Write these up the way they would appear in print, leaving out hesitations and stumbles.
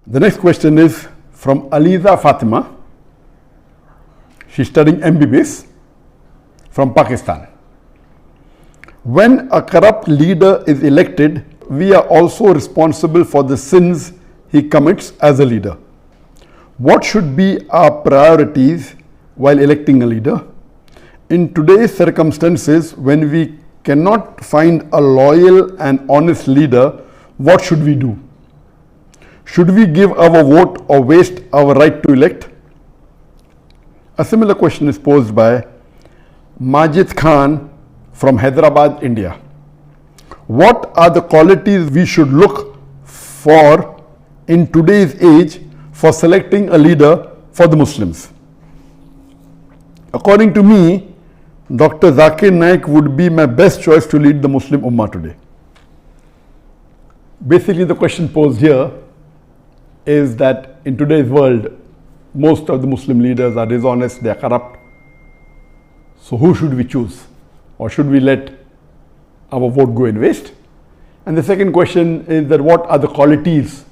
The next question is from Aliza Fatima. She's studying MBBS from Pakistan. When a corrupt leader is elected, we are also responsible for the sins he commits as a leader. What should be our priorities while electing a leader? In today's circumstances, when we cannot find a loyal and honest leader, what should we do? Should we give our vote or waste our right to elect? A similar question is posed by Majid Khan from Hyderabad, India. What are the qualities we should look for in today's age for selecting a leader for the Muslims? According to me, Dr. Zakir Naik would be my best choice to lead the Muslim Ummah today. Basically, the question posed here is that in today's world, most of the Muslim leaders are dishonest, they are corrupt. So who should we choose? Or should we let our vote go in waste? And the second question is that what are the qualities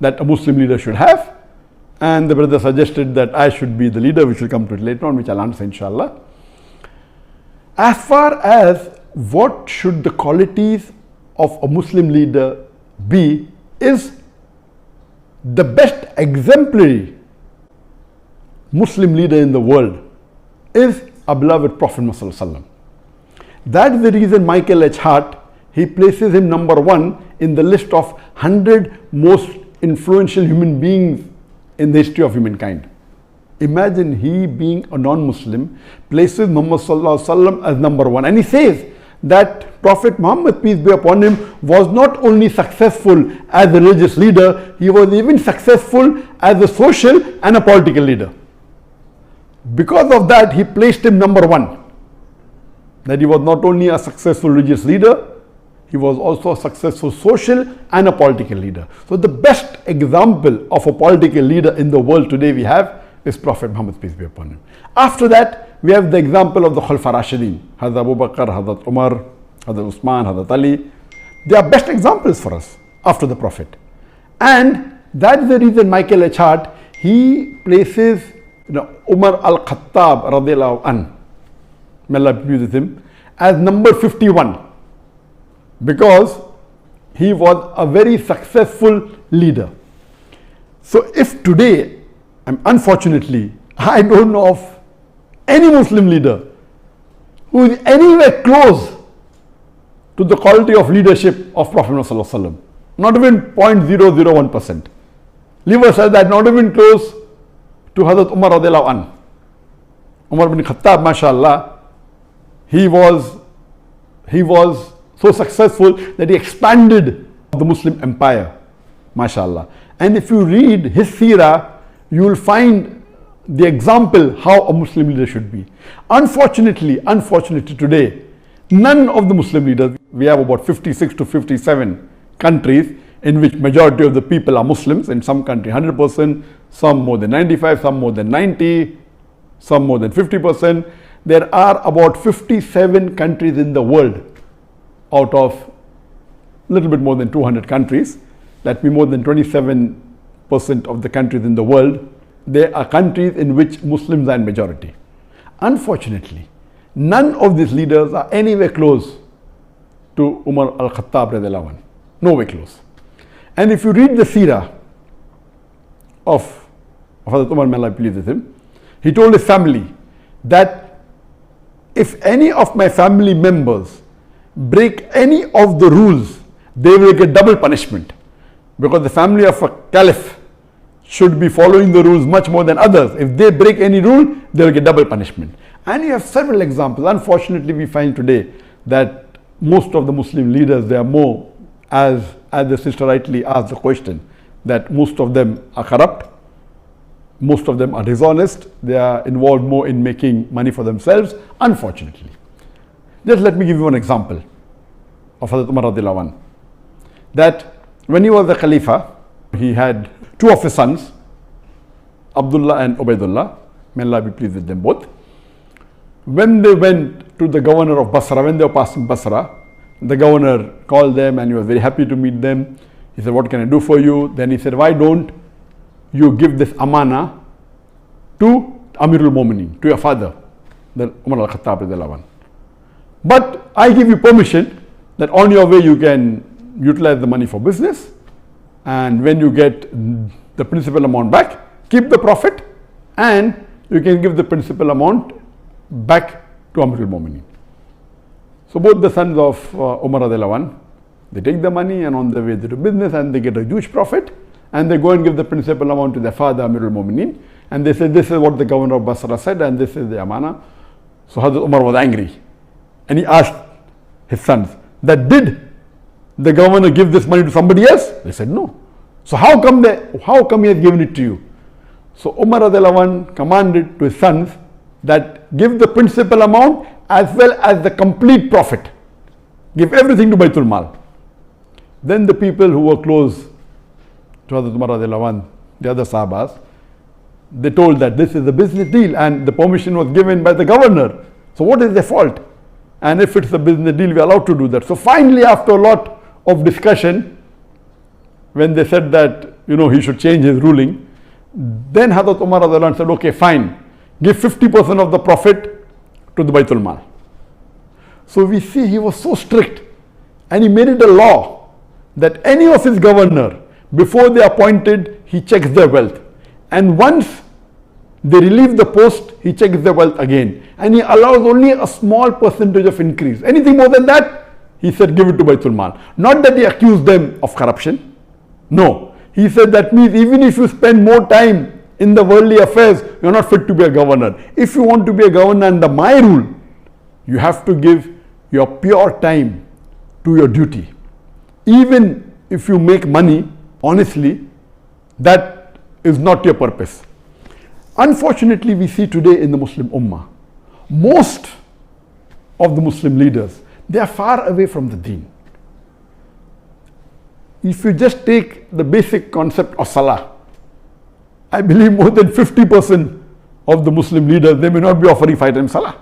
that a Muslim leader should have? And the brother suggested that I should be the leader, which will come to it later on, which I'll answer inshallah. As far as what should the qualities of a Muslim leader be, is the best exemplary Muslim leader in the world is our beloved Prophet Muhammad. That's the reason Michael H. Hart, he places him number one in the list of 100 most influential human beings in the history of humankind. Imagine he being a non-Muslim places Muhammad as number one, and he says that Prophet Muhammad, peace be upon him, was not only successful as a religious leader, he was even successful as a social and a political leader. Because of that, he placed him number one. That he was not only a successful religious leader, he was also a successful social and a political leader. So the best example of a political leader in the world today we have is Prophet Muhammad, peace be upon him. After that, we have the example of the Khulafa Rashidin, Hazrat Abu Bakr, Hazrat Umar, Hazrat Usman, Hazrat Ali. They are best examples for us after the Prophet. And that's the reason Michael H. Hart, he places Umar al-Khattab radiallahu anhu, may Allah be pleased with him, as number 51, because he was a very successful leader. So if today, unfortunately, I don't know of any Muslim leader who is anywhere close to the quality of leadership of Prophet Muhammad, not even 0.001%. Leave aside that, not even close to Hazrat Umar radiallahu anhu. Umar bin Khattab, mashallah, he was so successful that he expanded the Muslim empire, mashallah. And if you read his seerah, you will find the example how a Muslim leader should be. Unfortunately today, none of the Muslim leaders, we have about 56 to 57 countries in which majority of the people are Muslims. In some country 100%, some more than 95, some more than 90, some more than 50%. There are about 57 countries in the world out of a little bit more than 200 countries. That means more than 27% of the countries in the world, there are countries in which Muslims are in majority. Unfortunately, none of these leaders are anywhere close to Umar al-Khattab radiallahu anhu. Nowhere close. And if you read the seerah of Hazrat Umar, may Allah be pleased with him, he told his family that if any of my family members break any of the rules, they will get double punishment. Because the family of a caliph should be following the rules much more than others. If they break any rule, they will get double punishment. And you have several examples. Unfortunately, we find today that most of the Muslim leaders, they are more, as the sister rightly asked the question, that most of them are corrupt, most of them are dishonest, they are involved more in making money for themselves, unfortunately. Just let me give you one example of Hazrat Umar radiallahu anhu. That when he was the Khalifa, he had two of his sons, Abdullah and Ubaidullah, may Allah be pleased with them both. When they went to the governor of Basra, when they were passing Basra, the governor called them and he was very happy to meet them. He said, what can I do for you? Then he said, why don't you give this amana to Amirul Mu'minin, to your father, the Umar al-Khattab radiallahu anhu. But I give you permission that on your way you can utilize the money for business, and when you get the principal amount back, keep the profit, and you can give the principal amount back to Amirul Mu'minin. So both the sons of Umar radiallahu anhu, they take the money and on the way they do business and they get a huge profit, and they go and give the principal amount to their father Amirul Mu'minin, and they say, this is what the governor of Basra said and this is the amana. So Hazrat Umar was angry and he asked his sons that, did the governor give this money to somebody else? They said no. So how come he has given it to you? So Umar radiallahu anhu commanded to his sons that give the principal amount as well as the complete profit. Give everything to Baitul Mal. Then the people who were close to Hazrat Umar radiallahu anhu, the other Sahabas, they told that this is a business deal and the permission was given by the governor. So what is their fault? And if it's a business deal, we are allowed to do that. So finally, after a lot of discussion, when they said that, he should change his ruling, then Hazrat Umar radiallahu anhu said, okay, fine, give 50% of the profit to the Baitul Mal. So we see he was so strict and he made it a law that any of his governor, before they appointed, he checks their wealth. And once they relieve the post, he checks their wealth again. And he allows only a small percentage of increase. Anything more than that, he said, give it to Baitul Mal. Not that he accused them of corruption. No. He said that means even if you spend more time in the worldly affairs, you are not fit to be a governor. If you want to be a governor under my rule, you have to give your pure time to your duty. Even if you make money, honestly, that is not your purpose. Unfortunately, we see today in the Muslim Ummah, most of the Muslim leaders, they are far away from the deen. If you just take the basic concept of Salah, I believe more than 50% of the Muslim leaders, they may not be offering 5 times Salah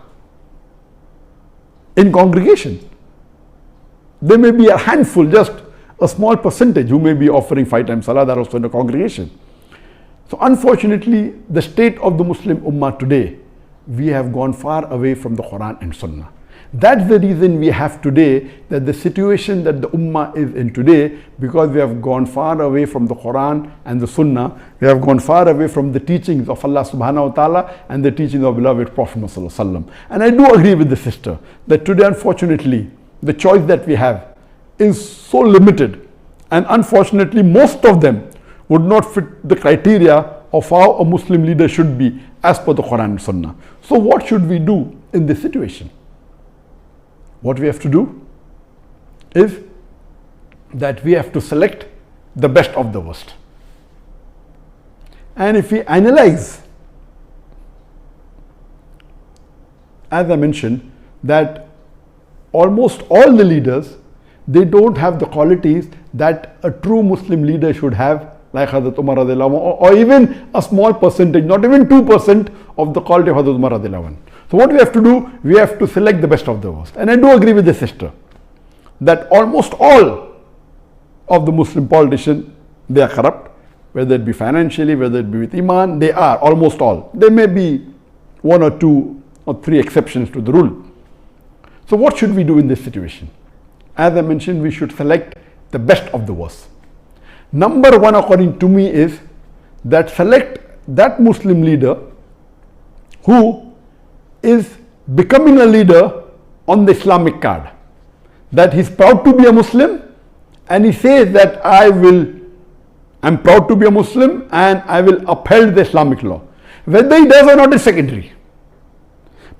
in congregation. There may be a handful, just a small percentage who may be offering 5 times Salah, that also in a congregation. So unfortunately, the state of the Muslim Ummah today, we have gone far away from the Quran and Sunnah. That's the reason we have today, that the situation that the Ummah is in today, because we have gone far away from the Quran and the Sunnah, we have gone far away from the teachings of Allah subhanahu wa ta'ala and the teachings of beloved Prophet Muhammad sallallahu alaihi wasallam. And I do agree with the sister that today, unfortunately, the choice that we have is so limited, and unfortunately most of them would not fit the criteria of how a Muslim leader should be as per the Quran and Sunnah. So what should we do in this situation? What we have to do is that we have to select the best of the worst. And if we analyze, as I mentioned, that almost all the leaders, they don't have the qualities that a true Muslim leader should have, like Hazrat Umar radiallahu anhu, or even a small percentage, not even 2% of the quality of Hazrat Umar radiallahu anhu. So what we have to do, we have to select the best of the worst. And I do agree with the sister that almost all of the Muslim politicians, they are corrupt, whether it be financially, whether it be with Iman, they are almost all. There may be 1 or 2 or 3 exceptions to the rule. So what should we do in this situation? As I mentioned, we should select the best of the worst. Number 1, according to me, is that select that Muslim leader who is becoming a leader on the Islamic card. That he's proud to be a Muslim and he says that I'm proud to be a Muslim and I will uphold the Islamic law. Whether he does or not is secondary.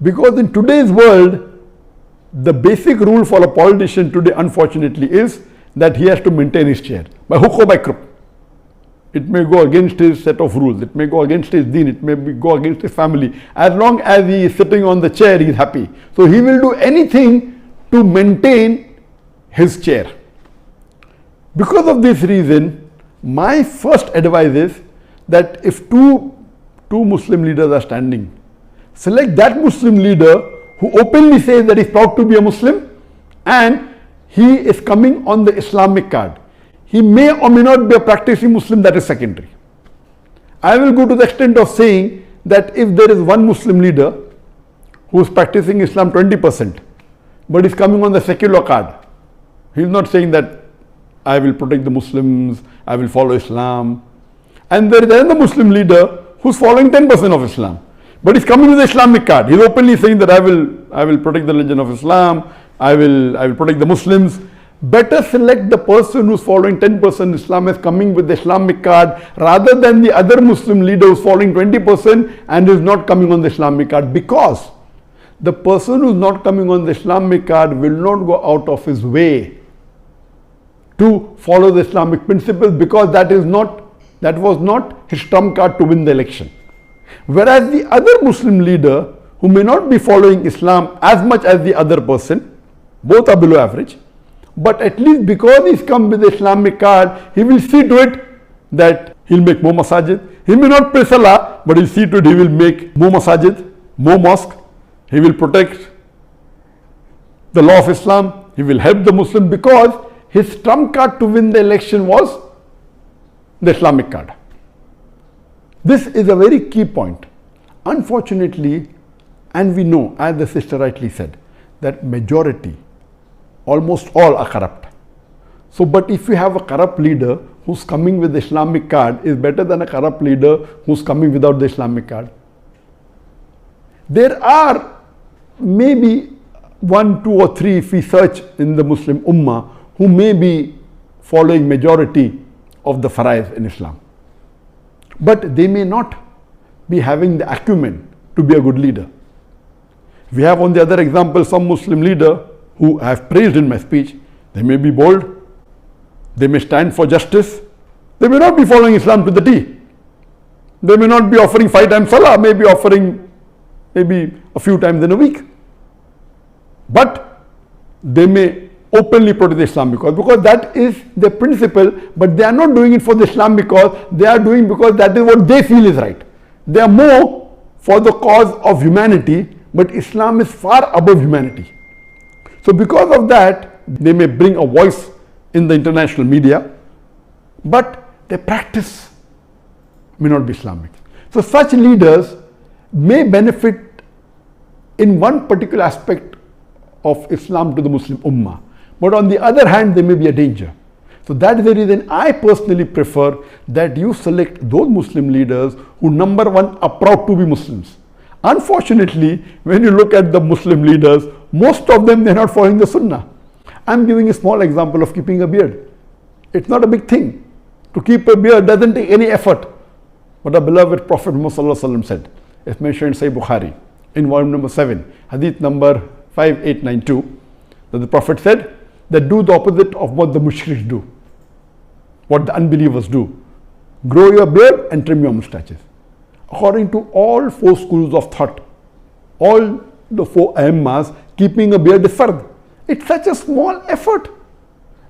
Because in today's world, the basic rule for a politician today, unfortunately, is that he has to maintain his chair by hook or by crook. It may go against his set of rules, it may go against his deen, it may go against his family. As long as he is sitting on the chair, he is happy. So he will do anything to maintain his chair. Because of this reason, my first advice is that if two Muslim leaders are standing, select that Muslim leader who openly says that he is proud to be a Muslim and he is coming on the Islamic card. he may or may not be a practicing Muslim, that is secondary. I will go to the extent of saying that if there is one Muslim leader who is practicing Islam 20%, but is coming on the secular card, he is not saying that I will protect the Muslims, I will follow Islam. And there is another Muslim leader who is following 10% of Islam, but is coming with the Islamic card. He is openly saying that I will protect the religion of Islam, I will protect the Muslims. Better select the person who is following 10% Islam as coming with the Islamic card rather than the other Muslim leader who is following 20% and is not coming on the Islamic card, because the person who is not coming on the Islamic card will not go out of his way to follow the Islamic principles, because that was not his trump card to win the election. Whereas the other Muslim leader who may not be following Islam as much as the other person, both are below average, but at least because he's come with the Islamic card, he will see to it that he'll make more masajid. He may not pray salah, but he'll see to it he will make more masajid, more mosque. He will protect the law of Islam. He will help the Muslim, because his trump card to win the election was the Islamic card. This is a very key point. Unfortunately, and we know, as the sister rightly said, that majority, almost all are corrupt. So, but if you have a corrupt leader who's coming with the Islamic card, is better than a corrupt leader who's coming without the Islamic card. There are maybe 1, 2 or 3, if we search in the Muslim Ummah, who may be following majority of the faraiz in Islam. But they may not be having the acumen to be a good leader. We have on the other example some Muslim leader who I have praised in my speech. They may be bold, they may stand for justice, they may not be following Islam to the T. They may not be offering 5 times salah, may be offering maybe a few times in a week. But they may openly protect the Islam because that is the principle, but they are not doing it for the Islam because they are doing because that is what they feel is right. They are more for the cause of humanity, but Islam is far above humanity. So because of that, they may bring a voice in the international media, but their practice may not be Islamic. So such leaders may benefit in one particular aspect of Islam to the Muslim Ummah, but on the other hand, they may be a danger. So that is the reason I personally prefer that you select those Muslim leaders who, number one, are proud to be Muslims. Unfortunately, when you look at the Muslim leaders, most of them, they're not following the Sunnah. I'm giving a small example of keeping a beard. It's not a big thing. To keep a beard doesn't take any effort. But our beloved Prophet Muhammad said, it's mentioned in Sahih Bukhari, in volume number 7, hadith number 5892, that the Prophet said that do the opposite of what the mushriks do, what the unbelievers do. Grow your beard and trim your mustaches. According to all 4 schools of thought, all the 4 Aimmas, keeping a beard is fard. It's such a small effort.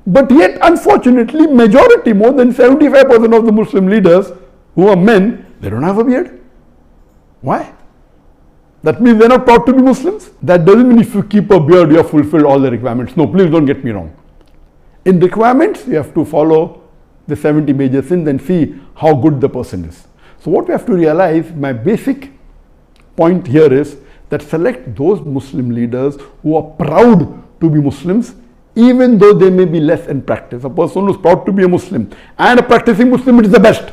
But yet, unfortunately, majority, more than 75% of the Muslim leaders who are men, they don't have a beard. Why? That means they're not proud to be Muslims. That doesn't mean if you keep a beard, you have fulfilled all the requirements. No, please don't get me wrong. In requirements, you have to follow the 70 major sins and see how good the person is. So what we have to realize, my basic point here is that select those Muslim leaders who are proud to be Muslims, even though they may be less in practice. A person who's proud to be a Muslim and a practicing Muslim, it is the best.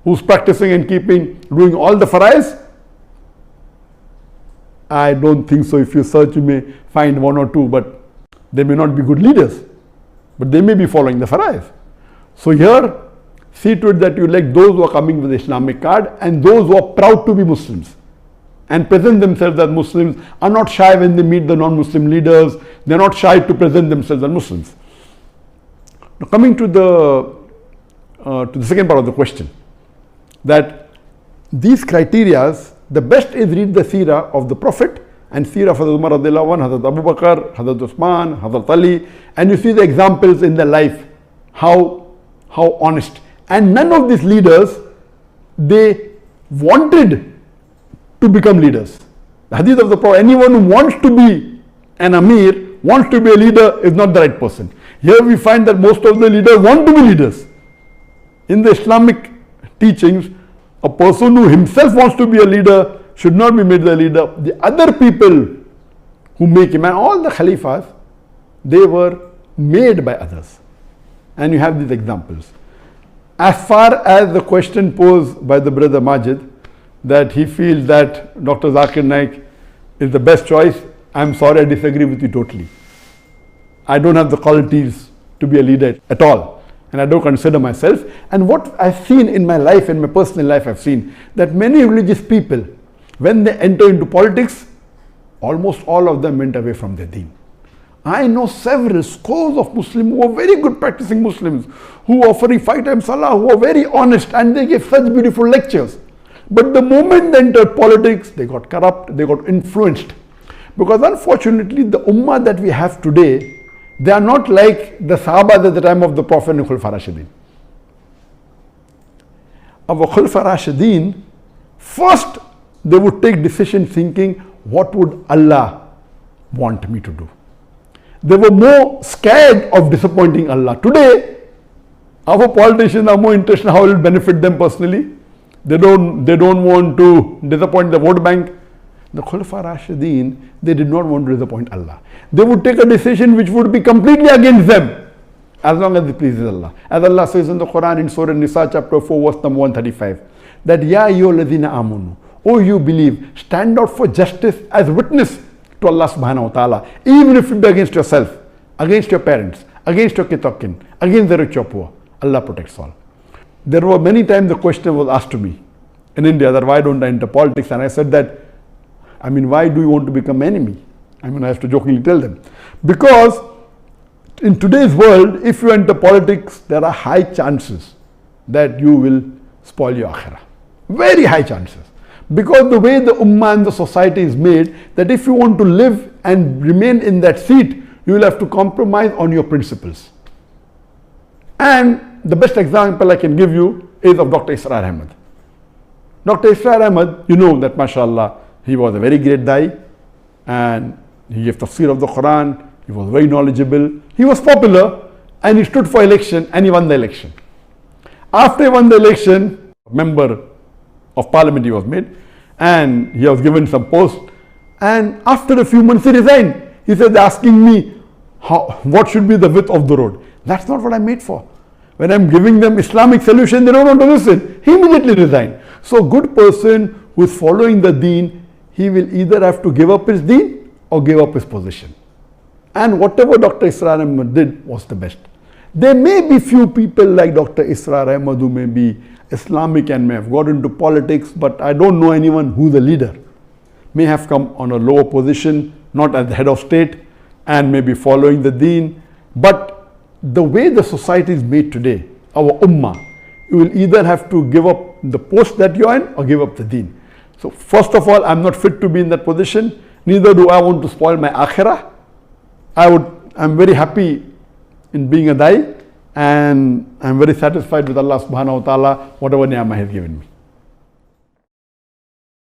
Who's practicing and doing all the faraiz? I don't think so. If you search, you may find 1 or 2, but they may not be good leaders, but they may be following the faraiz. So here, see to it that you elect those who are coming with the Islamic card and those who are proud to be Muslims and present themselves as Muslims, are not shy when they meet the non-Muslim leaders. They are not shy to present themselves as Muslims. Now coming to the second part of the question, that these criterias, the best is read the seerah of the Prophet and seerah of Hazrat Umar radiallahu anhu, Hazrat Abu Bakr, Hazrat Usman, Hazrat Ali, and you see the examples in their life, how honest. And none of these leaders, they wanted to become leaders. The hadith of the Prophet, anyone who wants to be an Amir, wants to be a leader, is not the right person. Here we find that most of the leaders want to be leaders. In the Islamic teachings, a person who himself wants to be a leader should not be made the leader. The other people who make him, and all the Khalifas, they were made by others. And you have these examples. As far as the question posed by the brother Majid, that he feels that Dr. Zakir Naik is the best choice, I'm sorry, I disagree with you totally. I don't have the qualities to be a leader at all, and I don't consider myself. And what I've seen in my life, in my personal life, I've seen that many religious people, when they enter into politics, almost all of them went away from their deen. I know several scores of Muslims who are very good practicing Muslims, who are offering 5 times Salah, who are very honest, and they give such beautiful lectures. But the moment they entered politics, they got corrupt, they got influenced. Because unfortunately, the Ummah that we have today, they are not like the Sahabas at the time of the Prophet and Khulafa Rashidin. Our Khulafa Rashidin, first they would take decision thinking, what would Allah want me to do? They were more scared of disappointing Allah. Today, our politicians are more interested in how it will benefit them personally. They don't want to disappoint the vote bank. The Khulafa Rashidin, they did not want to disappoint Allah. They would take a decision which would be completely against them, as long as it pleases Allah. As Allah says in the Quran in Surah Nisa chapter 4 verse number 135, that Ya ayyuhalladhina amanu, oh you believe, stand out for justice as witness to Allah subhanahu wa ta'ala, even if it be against yourself, against your parents, against your kitokin, against the rich or poor. Allah protects all. There were many times the question was asked to me in India that why don't I enter politics, and I said that, I mean, why do you want to become enemy? I mean, I have to jokingly tell them. Because in today's world, if you enter politics, there are high chances that you will spoil your akhirah. Very high chances. Because the way the Ummah and the society is made, that if you want to live and remain in that seat, you will have to compromise on your principles. And the best example I can give you is of Dr. Israr Ahmad. Dr. Israr Ahmad, you know that mashallah, he was a very great Dai, and he gave tafsir of the Quran, he was very knowledgeable, he was popular, and he stood for election and he won the election. After he won the election, a member of parliament he was made, and he was given some post, and after a few months he resigned. He said, they're asking me what should be the width of the road. That's not what I'm made for. When I'm giving them Islamic solution, they don't want to listen. He immediately resigned. So a good person who is following the deen, he will either have to give up his deen or give up his position. And whatever Dr. Israr Ahmad did was the best. There may be few people like Dr. Israr Ahmad who may be Islamic and may have got into politics, but I don't know anyone who's a leader. May have come on a lower position, not as the head of state, and may be following the deen. But the way the society is made today, our Ummah, you will either have to give up the post that you're in or give up the deen. So first of all, I'm not fit to be in that position. Neither do I want to spoil my akhirah. I'm very happy in being a Dai, and I'm very satisfied with Allah subhanahu wa ta'ala, whatever ni'mah He has given me.